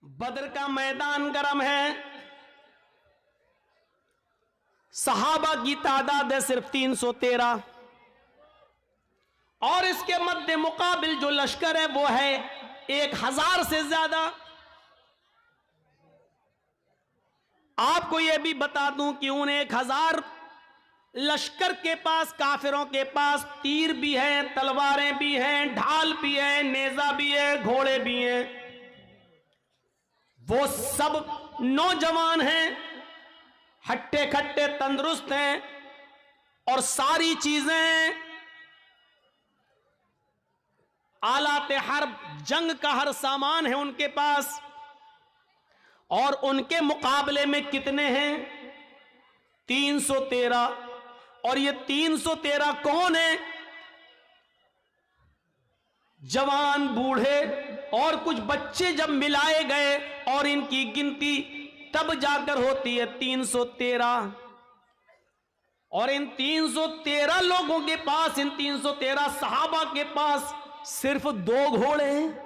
बदर का मैदान गर्म है, सहाबा की तादाद है सिर्फ 313 और इसके मध्य मुकाबिल जो लश्कर है वो है 1000 से ज्यादा। आपको यह भी बता दूं कि उन 1000 लश्कर के पास, काफिरों के पास तीर भी हैं, तलवारें भी हैं, ढाल भी है, नेजा भी है, घोड़े भी हैं। वो सब नौजवान हैं, हट्टे खट्टे तंदुरुस्त हैं और सारी चीजें आलाते हर्ब, जंग का हर सामान है उनके पास। और उनके मुकाबले में कितने हैं? 313। और ये 313 कौन है? जवान, बूढ़े और कुछ बच्चे जब मिलाए गए और इनकी गिनती तब जाकर होती है 313। और इन 313 लोगों के पास, इन 313 सहाबा के पास सिर्फ 2 घोड़े हैं।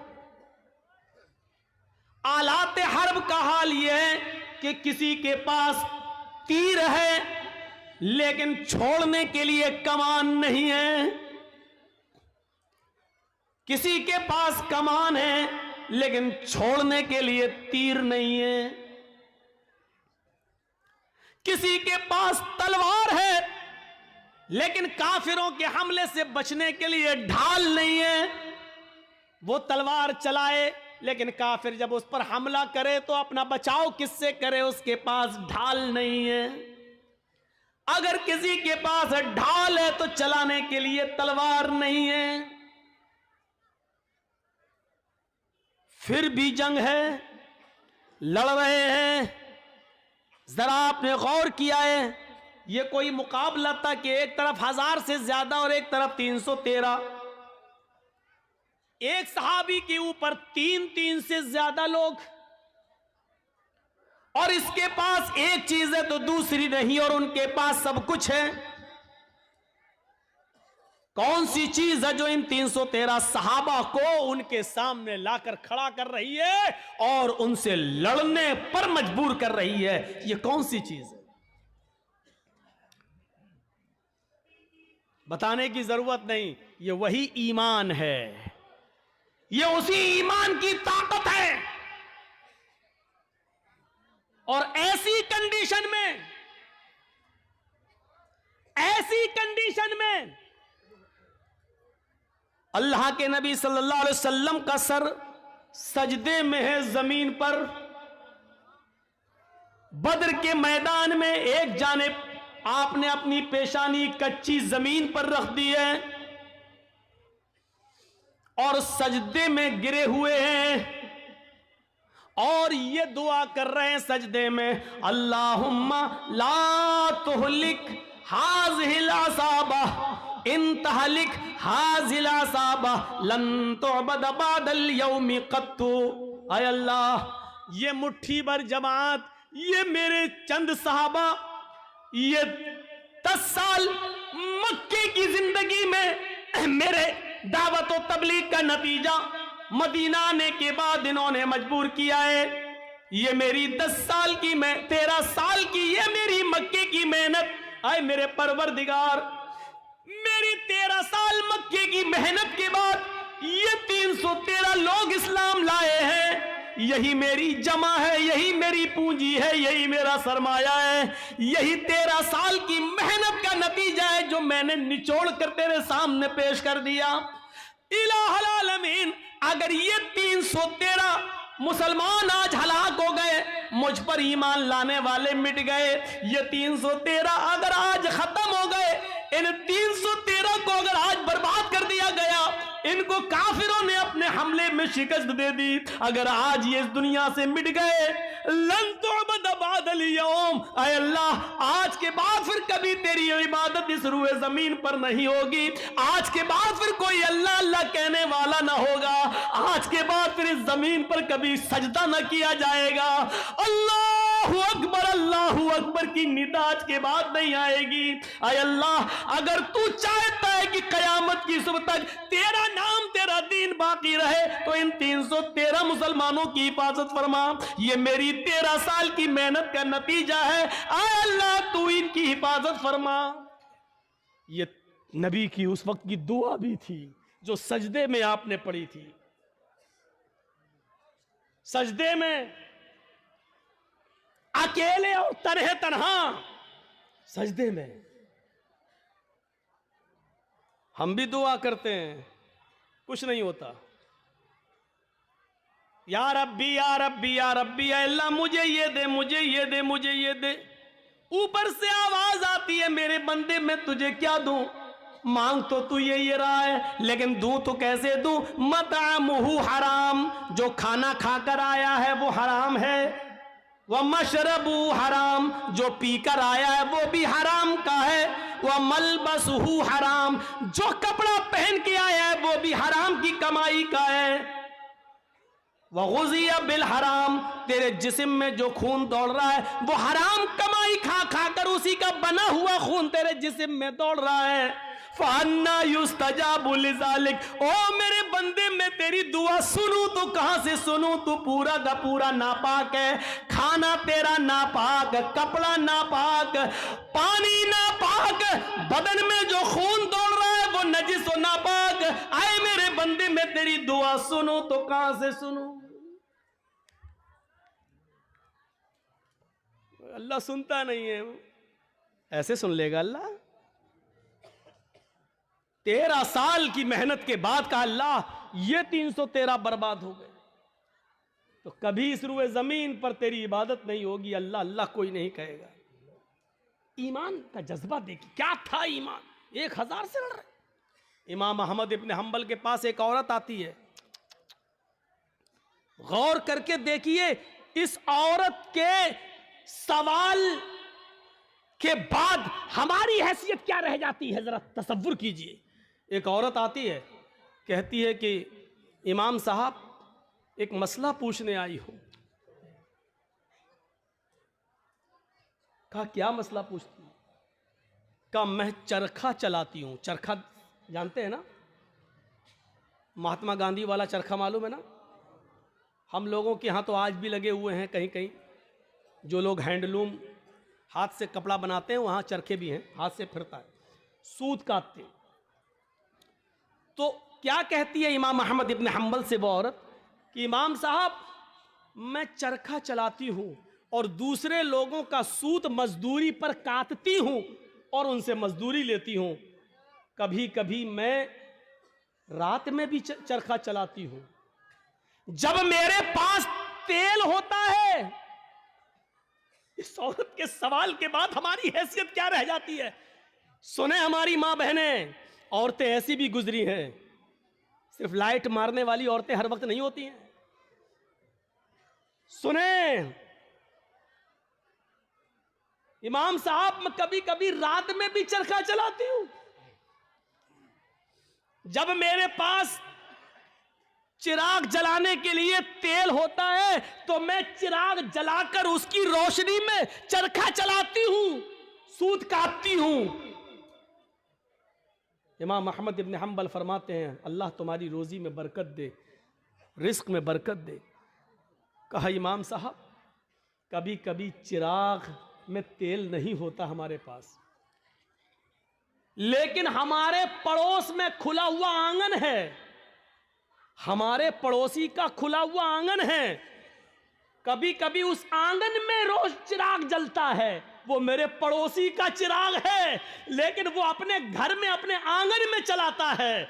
आलाते हर्ब का हाल यह है कि किसी के पास तीर है लेकिन छोड़ने के लिए कमान नहीं है, किसी के पास कमान है लेकिन छोड़ने के लिए तीर नहीं है, किसी के पास तलवार है लेकिन काफिरों के हमले से बचने के लिए ढाल नहीं है। वो तलवार चलाए लेकिन काफिर जब उस पर हमला करे तो अपना बचाव किससे करे? उसके पास ढाल नहीं है। अगर किसी के पास ढाल है तो चलाने के लिए तलवार नहीं है। फिर भी जंग है, लड़ रहे हैं। जरा आपने गौर किया है, यह कोई मुकाबला था कि एक तरफ 1000 से ज्यादा और एक तरफ 313। एक सहाबी के ऊपर 3 से ज्यादा लोग, और इसके पास एक चीज है तो दूसरी नहीं, और उनके पास सब कुछ है। कौन सी चीज है जो इन 313 सहाबा को उनके सामने लाकर खड़ा कर रही है और उनसे लड़ने पर मजबूर कर रही है? यह कौन सी चीज है? बताने की जरूरत नहीं, यह वही ईमान है। यह उसी ईमान की ताकत है। और ऐसी कंडीशन में अल्लाह के नबी सल्लल्लाहु अलैहि वसल्लम का सर सजदे में है जमीन पर। बद्र के मैदान में एक जानिब आपने अपनी पेशानी कच्ची जमीन पर रख दी है और सजदे में गिरे हुए हैं और ये दुआ कर रहे हैं सजदे में, अल्लाहुम्मा ला तुहलिक हाज़िहिल असाबा इन तहलिक हाज़िहिल असाबा लन तुअबद बअदल यौमि क़त्तु। आय अल्लाह, ये मुट्ठी भर जमात, ये मेरे चंद सहाबा, ये 10 साल मक्के की जिंदगी में मेरे दावत और तबलीग का नतीजा मदीना आने के बाद इन्होंने मजबूर किया है। ये मेरी 10 साल की, मैं 13 साल की, ये मेरी मक्के की मेहनत। आए मेरे परवरदिगार, मेरी 13 साल मक्के की मेहनत के बाद ये 313 लोग इस्लाम लाए हैं। यही मेरी जमा है, यही मेरी पूंजी है, यही मेरा सरमाया है, यही 13 साल की मेहनत का नतीजा है जो मैंने निचोड़ कर तेरे सामने पेश कर दिया। इलाहुल आलमीन, अगर ये 313 मुसलमान आज हलाक हो गए, मुझ पर ईमान लाने वाले मिट गए, ये 313 अगर आज खत्म हो गए, इन 313 को अगर आज बर्बाद कर दिया गया, इनको काफिरों ने अपने हमले में शिकस्त दे दी, अगर आज ये इस दुनिया से मिट गए, लन तुअबद बअदल यौम, आय अल्लाह, आज के बाद फिर कभी तेरी इबादत इस रूए जमीन पर नहीं होगी। आज के बाद फिर कोई अल्लाह अल्लाह कहने वाला ना होगा। आज के बाद फिर इस जमीन पर कभी सजदा न किया जाएगा। अल्लाह अल्लाहू अकबर की निदाज के बाद नहीं आएगी। आय अल्लाह, अगर तू चाहता है कि कयामत की सुबह तक तेरा नाम तेरा दीन बाकी रहे तो इन 313 मुसलमानों की हिफाजत फरमा। ये मेरी 13 साल की मेहनत का नतीजा है। आय अल्लाह, तू इनकी हिफाजत फरमा। ये नबी की उस वक्त की दुआ भी थी जो सजदे में आपने पढ़ी थी। सजदे में अकेले और तन्हा सजदे में हम भी दुआ करते हैं, कुछ नहीं होता। या रब्बी या रब्बी या रब्बी, अल्लाह मुझे ये दे, मुझे ये दे, मुझे ये दे। ऊपर से आवाज आती है, मेरे बंदे मैं तुझे क्या दूं? मांग तो तू ये रहा है, लेकिन दूं तो कैसे दूं? मतअमुहु हराम, जो खाना खाकर आया है वो हराम है। वह मशरबु हराम, जो पीकर आया है वो भी हराम का है। वह मलबसहु हराम, जो कपड़ा पहन के आया है वो भी हराम की कमाई का है। वह गुज़िया बिल हराम, तेरे जिस्म में जो खून दौड़ रहा है वो हराम कमाई खा खा कर उसी का बना हुआ खून तेरे जिस्म में दौड़ रहा है। फ़अन्ना युस्तजाबु लिज़ालिक, ओ मेरे बंदे मैं तेरी दुआ सुनूं तो कहां से सुनूं? तू पूरा का पूरा नापाक है। खाना तेरा नापाक, कपड़ा नापाक, पानी नापाक, बदन में जो खून दौड़ रहा है वो नजिस और नापाक। आए मेरे बंदे मैं तेरी दुआ सुनूं तो कहां से सुनूं? अल्लाह सुनता नहीं है, ऐसे सुन लेगा अल्लाह? 13 साल की मेहनत के बाद का अल्लाह ये 313 बर्बाद हो गए। तो कभी इस रुए जमीन पर तेरी इबादत नहीं होगी, अल्लाह अल्लाह कोई नहीं कहेगा। ईमान का जज्बा देखिए, क्या था ईमान। 1000 से लड़ रहे। इमाम अहमद इब्न हंबल के पास एक औरत आती है। गौर करके देखिए, इस औरत के सवाल के बाद हमारी हैसियत क्या रह जाती है, जरा तसव्वुर कीजिए। एक औरत आती है, कहती है कि इमाम साहब एक मसला पूछने आई हूं। कहा क्या मसला पूछती? कहा मैं चरखा चलाती हूं। चरखा जानते हैं ना, महात्मा गांधी वाला चरखा मालूम है ना? हम लोगों के यहाँ तो आज भी लगे हुए हैं कहीं कहीं। जो लोग हैंडलूम हाथ से कपड़ा बनाते हैं वहाँ चरखे भी हैं, हाथ से फिरता है, सूत काटते। तो क्या कहती है इमाम अहमद इब्न हंबल से वो औरत कि इमाम साहब मैं चरखा चलाती हूँ और दूसरे लोगों का सूत मजदूरी पर काटती हूँ और उनसे मजदूरी लेती हूँ। कभी कभी मैं रात में भी चरखा चलाती हूँ। जब मेरे पास तेल होता है। इस औरत के सवाल के बाद हमारी हैसियत क्या रह जाती है? सुने हमारी माँ बहनें, औरतें ऐसी भी गुजरी हैं। सिर्फ लाइट मारने वाली औरतें हर वक्त नहीं होती हैं। सुने इमाम साहब, मैं कभी कभी रात में भी चरखा चलाती हूं। जब मेरे पास चिराग जलाने के लिए तेल होता है तो मैं चिराग जलाकर उसकी रोशनी में चरखा चलाती हूं, सूत काटती हूं। इमाम अहमद इब्न हंबल फरमाते हैं अल्लाह तुम्हारी रोजी में बरकत दे, रिस्क में बरकत दे। कहा इमाम साहब कभी कभी चिराग में तेल नहीं होता हमारे पास, लेकिन हमारे पड़ोस में खुला हुआ आंगन है, हमारे पड़ोसी का खुला हुआ आंगन है। कभी कभी उस आंगन में रोज चिराग जलता है, वो मेरे पड़ोसी का चिराग है, लेकिन वो अपने घर में अपने आंगन में चलाता है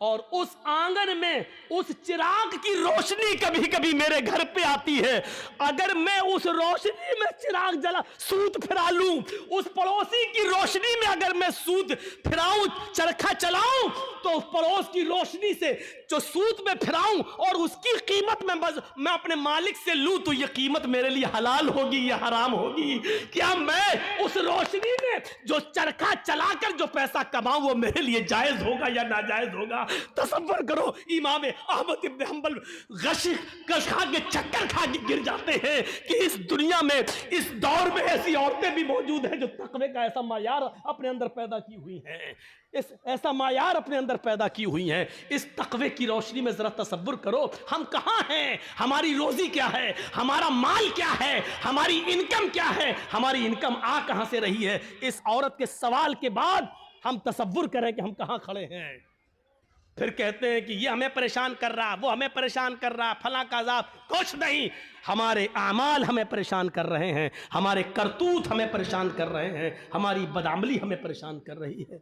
और उस आंगन में उस चिराग की रोशनी कभी कभी मेरे घर पे आती है। अगर मैं उस रोशनी में चिराग जला सूत फिरा लूं, उस पड़ोसी की रोशनी में अगर मैं सूत फिराऊं, चरखा चलाऊं, तो पड़ोस की रोशनी से जो सूत में फिराऊं और उसकी कीमत में मैं अपने मालिक से लूं तो ये कीमत मेरे लिए हलाल होगी या हराम होगी? क्या मैं उस रोशनी में जो चरखा चलाकर जो पैसा कमाऊं वो मेरे लिए जायज होगा या नाजायज होगा? तसव्वुर करो इमाम अहमद इब्न हंबल कश खा के चक्कर खा के गिर जाते हैं कि इस दुनिया में इस दौर में ऐसी औरतें भी मौजूद हैं जो तकवे का ऐसा मायार अपने अंदर पैदा की हुई हैं, ऐसा मायार अपने अंदर पैदा की हुई हैं। इस तकवे की रोशनी में जरा तसव्वुर करो हम कहाँ हैं, हमारी रोजी क्या है, हमारा माल क्या है, हमारी इनकम क्या है, हमारी इनकम आ कहाँ से रही है। इस औरत के सवाल के बाद हम तसव्वुर करें कि हम कहाँ खड़े हैं। फिर कहते हैं कि ये हमें परेशान कर रहा, वो हमें परेशान कर रहा, फला का अज़ाब। कुछ नहीं, हमारे आमाल हमें परेशान कर रहे हैं, हमारे करतूत हमें परेशान कर रहे हैं, हमारी बदअमली हमें परेशान कर रही है।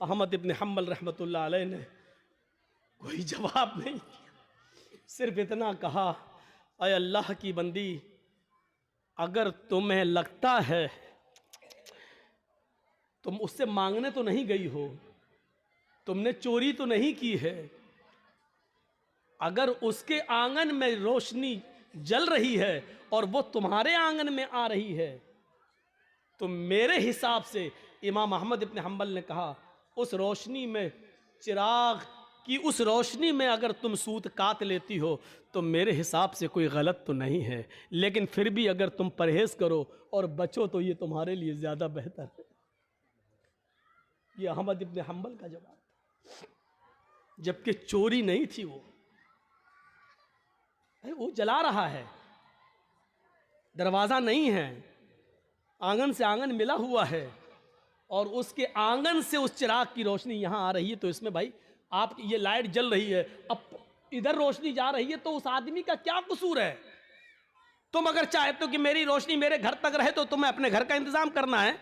अहमद इब्न हंबल रहमतुल्लाह अलैह ने कोई जवाब नहीं दिया, सिर्फ इतना कहा, अय अल्लाह की बंदी, अगर तुम्हें लगता है तुम उससे मांगने तो नहीं गई हो, तुमने चोरी तो नहीं की है, अगर उसके आंगन में रोशनी जल रही है और वो तुम्हारे आंगन में आ रही है तो मेरे हिसाब से, इमाम अहमद इब्न हंबल ने कहा, उस रोशनी में, चिराग की उस रोशनी में अगर तुम सूत काट लेती हो तो मेरे हिसाब से कोई गलत तो नहीं है, लेकिन फिर भी अगर तुम परहेज करो और बचो तो ये तुम्हारे लिए ज़्यादा बेहतर है। ये अहमद इब्न हंबल का जवाब था, जबकि चोरी नहीं थी, वो जला रहा है, दरवाज़ा नहीं है, आंगन से आंगन मिला हुआ है और उसके आंगन से उस चिराग की रोशनी यहाँ आ रही है, तो इसमें भाई आप ये लाइट जल रही है, अब इधर रोशनी जा रही है, तो उस आदमी का क्या कसूर है। तुम अगर चाहते हो कि मेरी रोशनी मेरे घर तक रहे तो तुम्हें अपने घर का इंतजाम करना है,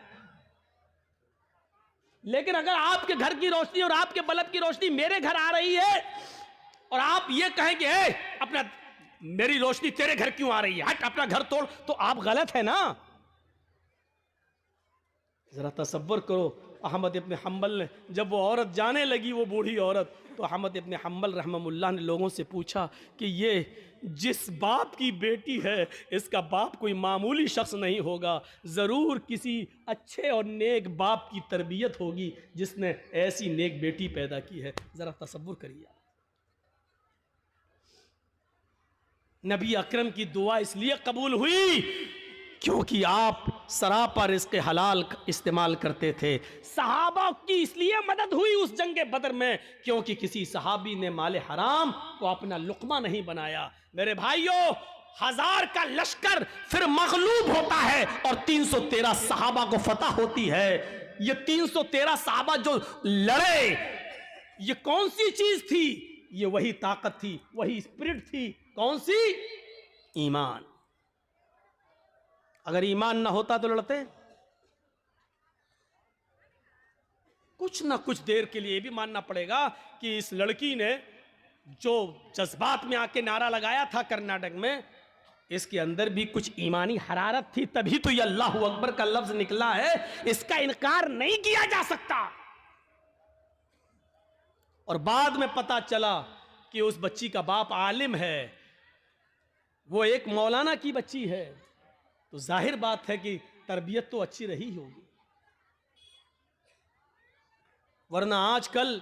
लेकिन अगर आपके घर की रोशनी और आपके बल्ब की रोशनी मेरे घर आ रही है और आप ये कहें कि अपना मेरी रोशनी तेरे घर क्यों आ रही है, हट अपना घर तोड़, तो आप गलत है ना। जरा तसव्वुर करो, अहमद इब्न हंबल ने जब वो औरत जाने लगी, वो बूढ़ी औरत, तो अहमद इब्न हंबल रहमहुल्लाह ने लोगों से पूछा कि ये जिस बाप की बेटी है, इसका बाप कोई मामूली शख्स नहीं होगा, ज़रूर किसी अच्छे और नेक बाप की तरबियत होगी जिसने ऐसी नेक बेटी पैदा की है। ज़रा तसव्वुर करिए, नबी अकरम की दुआ इसलिए कबूल हुई क्योंकि आप सरापा रिज़्क़ हलाल इस्तेमाल करते थे। सहाबा की इसलिए मदद हुई उस जंगे बदर में क्योंकि किसी सहाबी ने माले हराम को अपना लुक़मा नहीं बनाया। मेरे भाइयों, 1000 का लश्कर फिर मगलूब होता है और 313 सहाबा को फतह होती है। ये 313 सहाबा जो लड़े, ये कौन सी चीज थी? ये वही ताकत थी, वही स्पिरिट थी। कौन सी? ईमान। अगर ईमान ना होता तो लड़ते? कुछ ना कुछ देर के लिए भी मानना पड़ेगा कि इस लड़की ने जो जज्बात में आके नारा लगाया था कर्नाटक में, इसके अंदर भी कुछ ईमानी हरारत थी, तभी तो ये अल्लाह अकबर का लफ्ज निकला है। इसका इनकार नहीं किया जा सकता। और बाद में पता चला कि उस बच्ची का बाप आलिम है, वो एक मौलाना की बच्ची है, तो जाहिर बात है कि तरबियत तो अच्छी रही होगी। वरना आजकल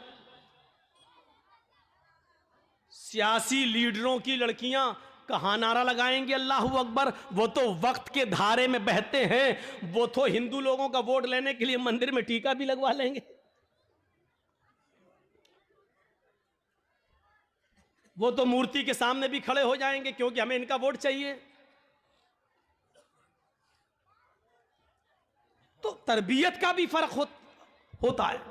सियासी लीडरों की लड़कियां कहाँ नारा लगाएंगे अल्लाहू अकबर? वो तो वक्त के धारे में बहते हैं। वो तो हिंदू लोगों का वोट लेने के लिए मंदिर में टीका भी लगवा लेंगे। वो तो मूर्ति के सामने भी खड़े हो जाएंगे क्योंकि हमें इनका वोट चाहिए। तो तरबियत का भी फर्क होता है।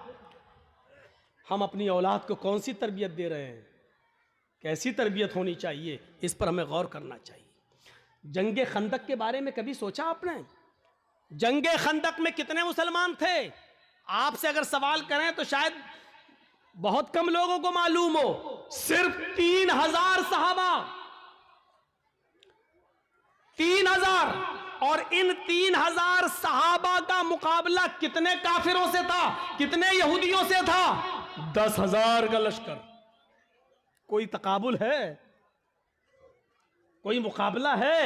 हम अपनी औलाद को कौन सी तरबियत दे रहे हैं, कैसी तरबियत होनी चाहिए, इस पर हमें गौर करना चाहिए। जंगे खंदक के बारे में कभी सोचा आपने? जंगे खंदक में कितने मुसलमान थे? आपसे अगर सवाल करें तो शायद बहुत कम लोगों को मालूम हो। सिर्फ 3000 सहाबा, 3000, और इन 3000 सहाबा का मुकाबला कितने काफिरों से था, कितने यहूदियों से था? 10,000 का लश्कर। कोई तकाबुल है? कोई मुकाबला है?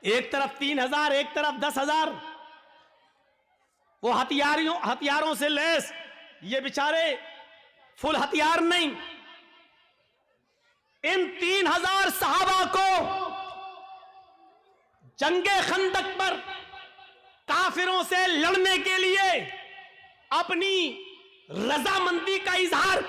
एक तरफ 3000, एक तरफ 10,000। वो हथियारों से लैस ये बेचारे फुल हथियार नहीं, इन 3000 सहाबा को जंगे खंदक पर काफिरों से लड़ने के लिए अपनी रजामंदी का इजहार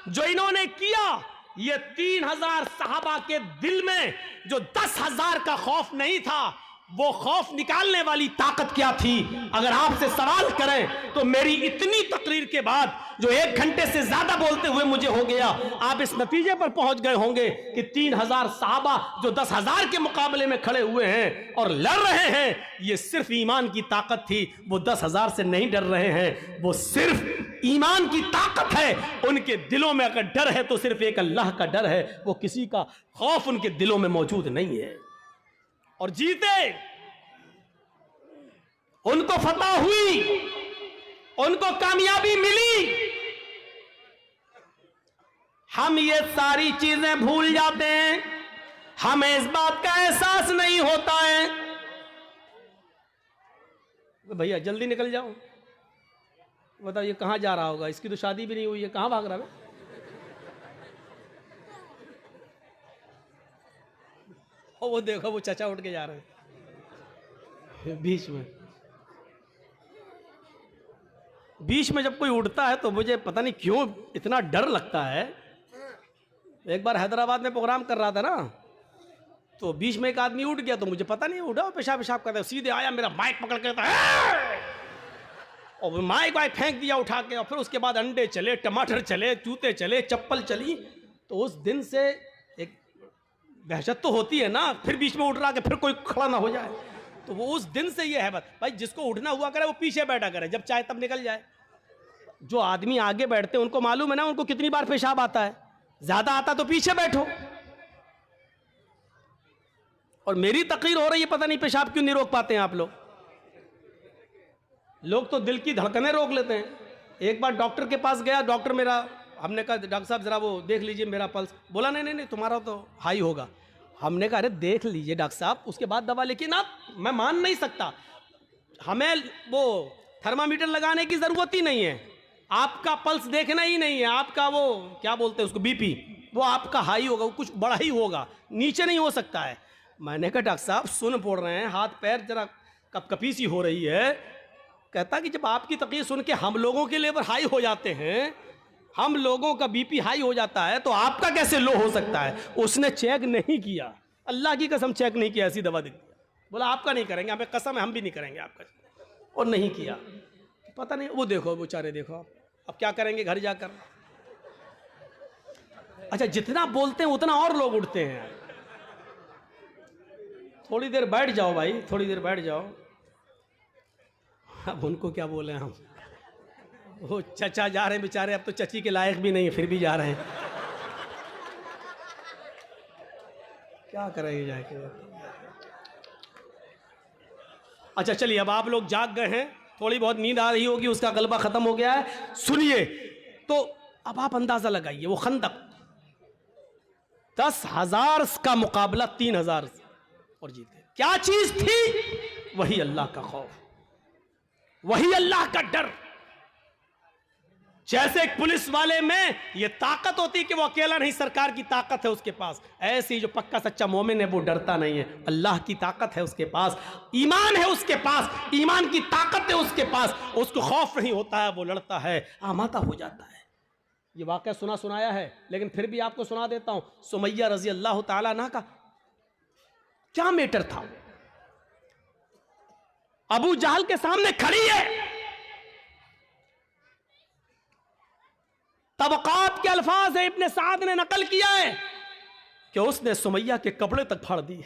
जो इन्होंने किया, ये 3000 सहाबा के दिल में जो 10,000 का खौफ नहीं था, वो खौफ निकालने वाली ताकत क्या थी? अगर आपसे सवाल करें तो मेरी इतनी तकरीर के बाद जो 1 घंटे से ज्यादा बोलते हुए मुझे हो गया, आप इस नतीजे पर पहुंच गए होंगे कि 3000 सहाबा जो 10,000 के मुकाबले में खड़े हुए हैं और लड़ रहे हैं, ये सिर्फ ईमान की ताकत थी। वो 10,000 से नहीं डर रहे हैं, वो सिर्फ ईमान की ताकत है। उनके दिलों में अगर डर है तो सिर्फ एक अल्लाह का डर है, वो किसी का खौफ उनके दिलों में मौजूद नहीं है। और जीते, उनको फतह हुई, उनको कामयाबी मिली। हम ये सारी चीजें भूल जाते हैं, हमें इस बात का एहसास नहीं होता है। भैया जल्दी निकल जाओ, बताओ ये कहां जा रहा होगा? इसकी तो शादी भी नहीं हुई है, कहां भाग रहा है? और वो देखो, वो चाचा उठ के जा रहे हैं। बीच में जब कोई उठता है तो मुझे पता नहीं क्यों इतना डर लगता है। एक बार हैदराबाद में प्रोग्राम कर रहा था ना, तो बीच में एक आदमी उठ गया, तो मुझे पता नहीं उठा, पेशाब पेशाब करता, सीधे आया, मेरा माइक पकड़ के और माइक वाइक फेंक दिया उठा के। और फिर उसके बाद अंडे चले, टमाटर चले, जूते चले, चप्पल चली। तो उस दिन से एक दहशत तो होती है ना, फिर बीच में उठ रहा कि फिर कोई खड़ा ना हो जाए। तो वो उस दिन से ये है बस भाई, जिसको उठना हुआ करे वो पीछे बैठा करे, जब चाहे तब निकल जाए। जो आदमी आगे बैठते हैं उनको मालूम है ना उनको कितनी बार पेशाब आता है, ज्यादा आता तो पीछे बैठो। और मेरी तकरीर हो रही है, पता नहीं पेशाब क्यों नहीं रोक पाते हैं आप लोग। लोग तो दिल की धड़कनें रोक लेते हैं। एक बार डॉक्टर के पास गया, डॉक्टर मेरा, हमने कहा डॉक्टर साहब जरा वो देख लीजिए मेरा पल्स। बोला नहीं नहीं नहीं, तुम्हारा तो हाई होगा। हमने कहा अरे देख लीजिए डॉक्टर साहब, उसके बाद दवा। लेकिन आप, मैं मान नहीं सकता, हमें वो थर्मामीटर लगाने की जरूरत ही नहीं है, आपका पल्स देखना ही नहीं है, आपका वो क्या बोलते हैं उसको, बीपी, वो आपका हाई होगा, वो कुछ बड़ा ही होगा, नीचे नहीं हो सकता है। मैंने कहा डॉक्टर साहब सुन पड़ रहे हैं, हाथ पैर जरा कपकपी सी हो रही है। कहता कि जब आपकी तकलीफ सुन के हम लोगों के लेवल हाई हो जाते हैं, हम लोगों का बीपी हाई हो जाता है, तो आपका कैसे लो हो सकता है? उसने चेक नहीं किया, अल्लाह की कसम चेक नहीं किया, ऐसी दवा दे दिया। बोला आपका नहीं करेंगे, हमें कसम है हम भी नहीं करेंगे आपका, और नहीं किया। पता नहीं, वो देखो बेचारे, देखो अब क्या करेंगे घर जाकर। अच्छा, जितना बोलते हैं उतना और लोग उठते हैं। थोड़ी देर बैठ जाओ भाई, थोड़ी देर बैठ जाओ। अब उनको क्या बोले हम, वो चचा जा रहे हैं बेचारे, अब तो चची के लायक भी नहीं है, फिर भी जा रहे हैं। क्या करेंगे जाके। अच्छा चलिए, अब आप लोग जाग गए हैं, थोड़ी बहुत नींद आ रही होगी, उसका गलबा खत्म हो गया है। सुनिए, तो अब आप अंदाजा लगाइए, वो खंदक 10,000 का मुकाबला 3,000 और जीत गए। क्या चीज थी? वही अल्लाह का खौफ, वही अल्लाह का डर। जैसे एक पुलिस वाले में ये ताकत होती कि वो अकेला नहीं, सरकार की ताकत है उसके पास, ऐसे ही जो पक्का सच्चा मोमिन है वो डरता नहीं है, अल्लाह की ताकत है उसके पास, ईमान है उसके पास, ईमान की ताकत है उसके पास, उसको खौफ नहीं होता है, वो लड़ता है, आमादा हो जाता है। ये वाकया सुना सुनाया है, लेकिन फिर भी आपको सुना देता हूं। सुमैया रजी अल्लाह ताला अन्हा का क्या मैटर था? अबू जहल के सामने खड़ी है, तबकात के अल्फाज है, इब्ने साद ने नकल किया है कि उसने सुमैया के कपड़े तक फाड़ दिए,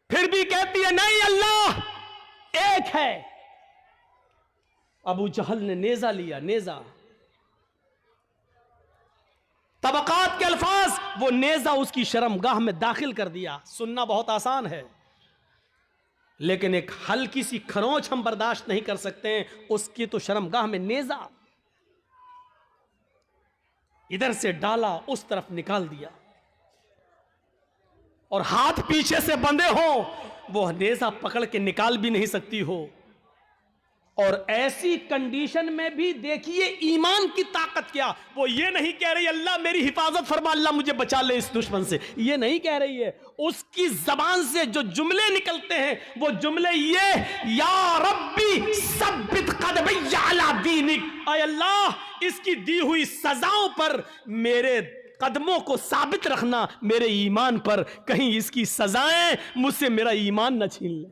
फिर भी कहती है नहीं अल्लाह एक है। अबू जहल ने नेजा लिया, नेजा, तबकात के अल्फाज, वो नेजा उसकी शर्मगाह में दाखिल कर दिया। सुनना बहुत आसान है, लेकिन एक हल्की सी खरोंच हम बर्दाश्त नहीं कर सकते हैं, उसकी तो शर्मगाह में नेजा, इधर से डाला उस तरफ निकाल दिया, और हाथ पीछे से बंधे हो, वो नेजा पकड़ के निकाल भी नहीं सकती हो, और ऐसी कंडीशन में भी देखिए ईमान की ताकत क्या, वो ये नहीं कह रही अल्लाह मेरी हिफाजत फरमा, अल्लाह मुझे बचा ले इस दुश्मन से, ये नहीं कह रही है। उसकी जबान से जो जुमले निकलते हैं वो जुमले ये, या रब्बी सब्बित क़दमी अला दीनिक, ऐ अल्लाह इसकी दी हुई सजाओं पर मेरे कदमों को साबित रखना, मेरे ईमान पर, कहीं इसकी सजाएं मुझसे मेरा ईमान न छीन ले।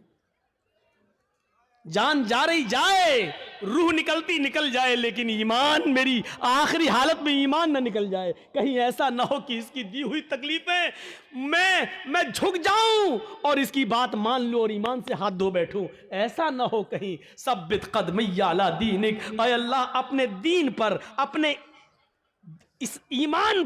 जान जा रही जाए, रूह निकलती निकल जाए, लेकिन ईमान, मेरी आखिरी हालत में ईमान ना निकल जाए। कहीं ऐसा ना हो कि इसकी दी हुई तकलीफें मैं झुक जाऊं और इसकी बात मान लूं और ईमान से हाथ धो बैठूं, ऐसा ना हो कहीं। सब्बित क़दमी अला दीनिक, ऐ अल्लाह अपने दीन पर, अपने इस ईमान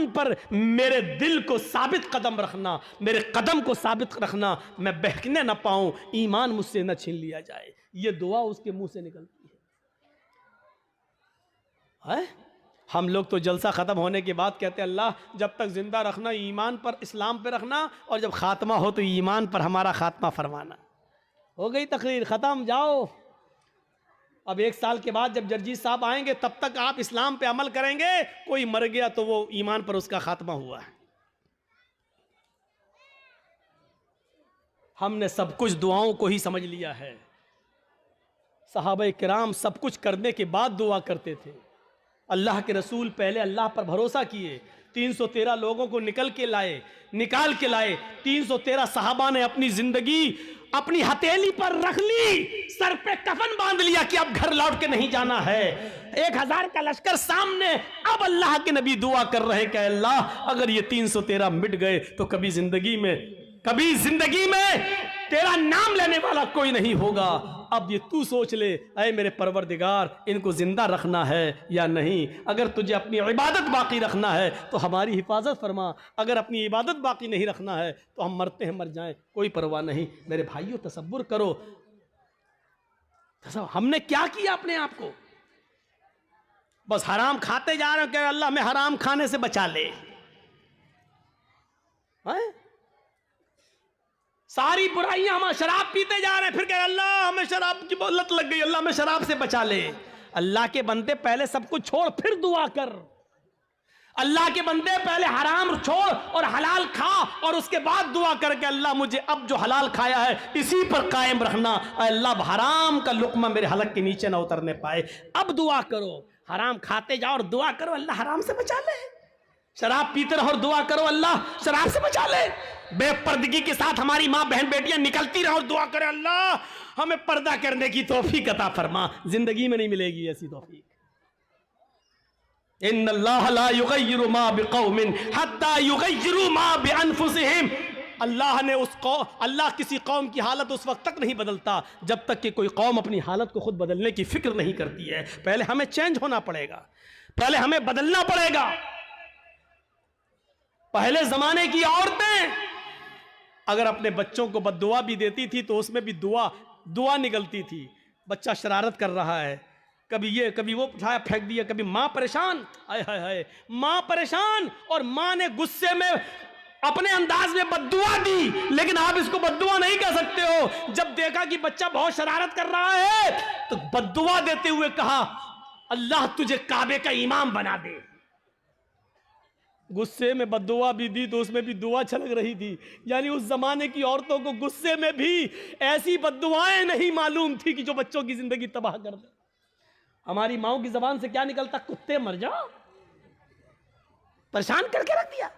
पर मेरे दिल को साबित कदम रखना, मेरे कदम को साबित रखना, मैं बहकने ना पाऊं, ईमान मुझसे न छीन लिया जाए। ये दुआ उसके मुंह से निकलती है? हम लोग तो जलसा खत्म होने के बाद कहते हैं अल्लाह जब तक जिंदा रखना ईमान पर, इस्लाम पर रखना, और जब खात्मा हो तो ईमान पर हमारा खात्मा फरमाना। हो गई तकरीर, खत्म, जाओ। अब 1 साल के बाद जब जर्जी साहब आएंगे तब तक आप इस्लाम पे अमल करेंगे, कोई मर गया तो वो ईमान पर उसका खात्मा हुआ है। हमने सब कुछ दुआओं को ही समझ लिया है। सहाबा किराम सब कुछ करने के बाद दुआ करते थे। अल्लाह के रसूल पहले अल्लाह पर भरोसा किए, 313 लोगों को निकाल के लाए। 313 सहाबा ने अपनी जिंदगी अपनी हथेली पर रख ली, सर पे कफन बांध लिया कि अब घर लौट के नहीं जाना है। 1000 का लश्कर सामने, अब अल्लाह के नबी दुआ कर रहे कि अल्लाह अगर ये 313 मिट गए तो कभी जिंदगी में तेरा नाम लेने वाला कोई नहीं होगा। अब ये तू सोच ले, ऐ मेरे परवरदिगार, इनको जिंदा रखना है या नहीं। अगर तुझे अपनी इबादत बाकी रखना है तो हमारी हिफाजत फरमा, अगर अपनी इबादत बाकी नहीं रखना है तो हम मरते हैं मर जाएं, कोई परवाह नहीं। मेरे भाइयों तसव्वुर करो, हमने क्या किया अपने आप को, बस हराम खाते जा रहे हैं कि अल्लाह हमें हराम खाने से बचा ले। सारी बुराइयां, हम शराब पीते जा रहे हैं, फिर कह अल्लाह हमें शराब की लत लग गई, अल्लाह हमें शराब से बचा ले। अल्लाह के बंदे पहले सब कुछ छोड़ फिर दुआ कर। अल्लाह के बंदे पहले हराम छोड़ और हलाल खा और उसके बाद दुआ कर के अल्लाह मुझे अब जो हलाल खाया है इसी पर कायम रखना। अल्लाह हराम का लुक्मा मेरे हलक के नीचे ना उतरने पाए। अब दुआ करो, हराम खाते जाओ और दुआ करो अल्लाह हराम से बचा ले। शराब पीते रहो और दुआ करो अल्लाह शराब से बचा ले। बेपर्दगी के साथ हमारी माँ बहन बेटियां निकलती रहो, दुआ करे अल्लाह हमें पर्दा करने की तौफीक अता फरमा। जिंदगी में नहीं मिलेगी ऐसी तौफीक। इन्नल्लाह ला युगय्यिरु मा बिक़ौमिन हत्ता युगय्यिरु मा बिअनफुसिहिम। अल्लाह किसी कौम की हालत उस वक्त तक नहीं बदलता जब तक कि कोई कौम अपनी हालत को खुद बदलने की फिक्र नहीं करती है। पहले हमें चेंज होना पड़ेगा, पहले हमें बदलना पड़ेगा। पहले जमाने की औरतें अगर अपने बच्चों को बद्दुआ भी देती थी तो उसमें भी दुआ निकलती थी। बच्चा शरारत कर रहा है, कभी ये कभी वो उठाया फेंक दिया, कभी माँ परेशान, हाय हाय हाय माँ परेशान, और माँ ने गुस्से में अपने अंदाज में बद्दुआ दी। लेकिन आप इसको बद्दुआ नहीं कह सकते हो। जब देखा कि बच्चा बहुत शरारत कर रहा है तो बद्दुआ देते हुए कहा अल्लाह तुझे काबे का इमाम बना दे। गुस्से में बद्दुआ भी दी तो उसमें भी दुआ छलक रही थी। यानी उस जमाने की औरतों को गुस्से में भी ऐसी बद्दुआएं नहीं मालूम थी कि जो बच्चों की जिंदगी तबाह कर दे। हमारी माओ की जबान से क्या निकलता, कुत्ते मर जाओ, परेशान करके रख दिया।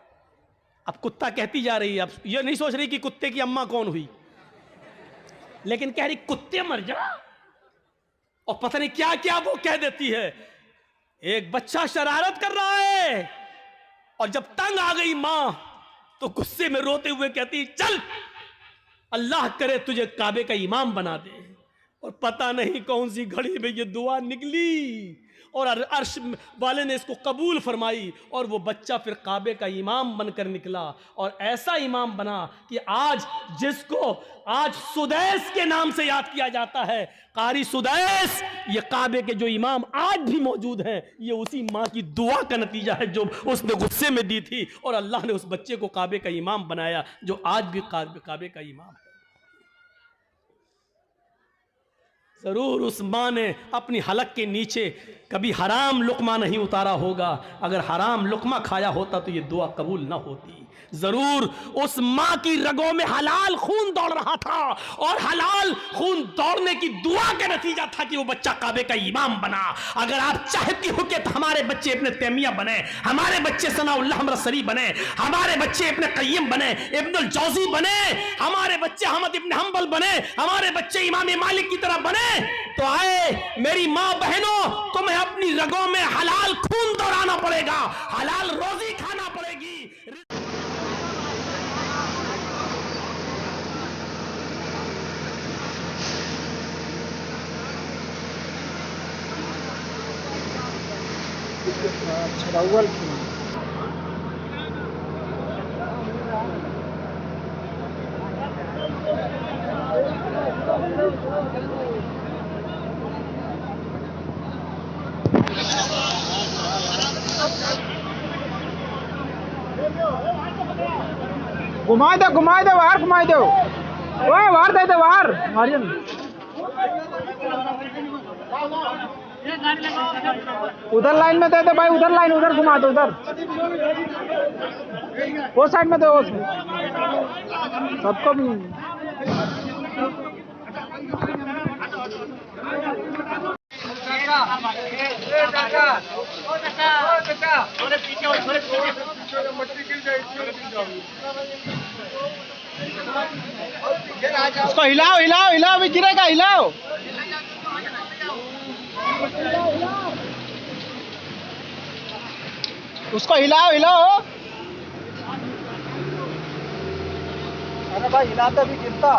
अब कुत्ता कहती जा रही है, अब ये नहीं सोच रही कि कुत्ते की अम्मा कौन हुई, लेकिन कह रही कुत्ते मर जाओ, और पता नहीं क्या क्या वो कह देती है। एक बच्चा शरारत कर रहा है और जब तंग आ गई मां तो गुस्से में रोते हुए कहती चल अल्लाह करे तुझे काबे का इमाम बना दे। और पता नहीं कौन सी घड़ी में ये दुआ निकली और अर्श वाले ने इसको कबूल फरमाई और वो बच्चा फिर काबे का इमाम बनकर निकला। और ऐसा इमाम बना कि आज जिसको आज सुदैस के नाम से याद किया जाता है, कारी सुदैस, ये काबे के जो इमाम आज भी मौजूद हैं, ये उसी माँ की दुआ का नतीजा है जो उसने गुस्से में दी थी और अल्लाह ने उस बच्चे को काबे का इमाम बनाया जो आज भी काबे का इमाम है। जरूर उस माँ ने अपनी हलक के नीचे कभी हराम लुकमा नहीं उतारा होगा। अगर हराम लुकमा खाया होता तो ये दुआ कबूल ना होती। जरूर उस माँ की रगों में हलाल खून दौड़ रहा था और हलाल खून दौड़ने की दुआ का नतीजा था कि वो बच्चा काबे का इमाम बना। अगर आप चाहती हो कि हमारे बच्चे इब्न तैमिया बने, हमारे बच्चे सनाउल्लाह हमरसरी बने, हमारे बच्चे इब्न क़य्यिम बने, इब्नुल जौज़ी बने, हमारे बच्चे अहमद इब्न हंबल बने, हमारे बच्चे इमाम मालिक की तरह बने, तो आए मेरी माँ बहनों, तुम्हें अपनी रगों में हलाल खून दौड़ाना पड़ेगा, हलाल रोजी खाना पड़ेगी। अव्वल क्यों? घुमा दो बाहर, घुमा दो वो बाहर दे दो, बाहर मारियन। उधर लाइन में दे दो भाई, उधर लाइन, उधर घुमा दो, उधर वो साइड में दो, सबको भी। उसको हिलाओ हिलाओ हिलाओ, अभी गिरेगा, हिलाओ। उसको हिलाओ हिलाओ। अरे भाई हिलाते भी गिरता।